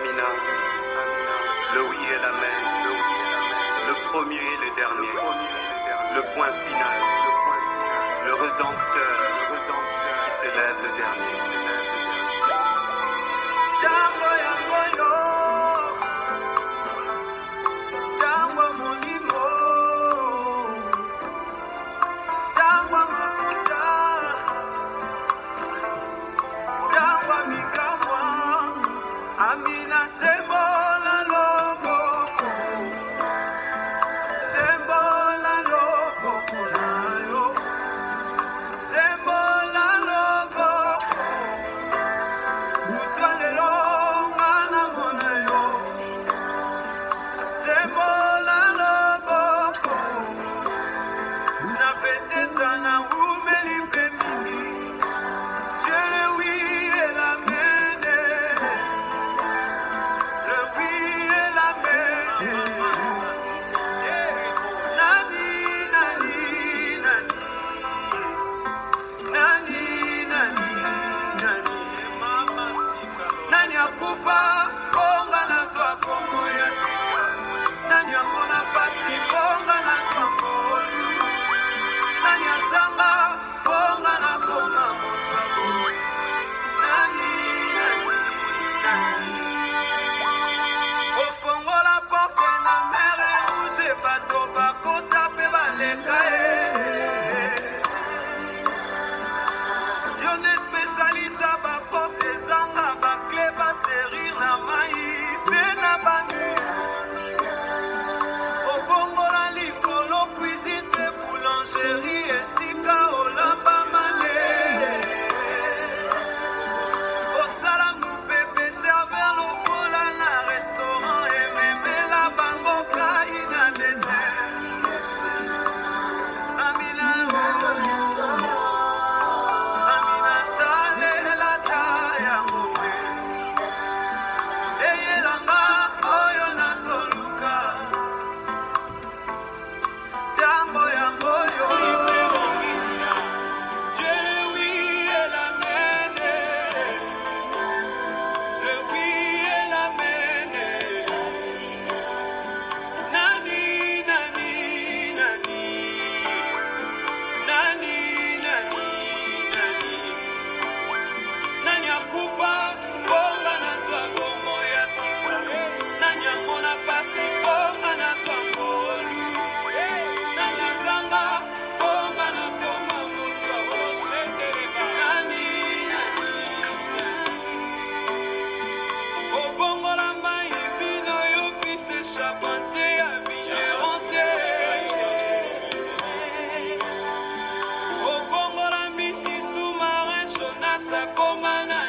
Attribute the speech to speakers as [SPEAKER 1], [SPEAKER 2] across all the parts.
[SPEAKER 1] Amina, le oui et l'amen, le premier et le dernier, le point final, le Rédempteur qui se lève le dernier. Tango yango yo, tango molimo, tango mafuta, tango mikamwa, Amina sembola logo, sembola logo kolayo, sembola logo, utwalelo ngana mona yo, sembola logo, na petesa na umeli pemini, jele oui et la mene. Nani akufa bonga na zwa bongo ya sika, nani amona pasi bonga na zwa ngolu, nani azanga bonga na koma moto aboy, nani ofongola porte na mere rouge bato bakota pe baleka yo ne spécialiste baporte ezanga bakle baserir na mai pe na banu obongola likolo cuisine pe boulangerie esika olamba male osala mopepe server lokola na restaurant ememela bango kai na désert. Amina Amina salela taya ngombe eyelanga oyo nazoluka tango yango yo. Kufa bonga na zwa bongo ya sika, nani amona pasi bonga na zwa ngolu, nani azanga bonga na koma moto abosendeleka, nani obongola mai vino yo piste charpentier ya vigneronte, obongola mbisi sous-marin Jonasa koma na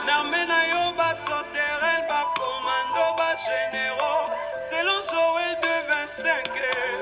[SPEAKER 1] Namena yo ba sauterelle ba commando ba généraux selon Joël de 25.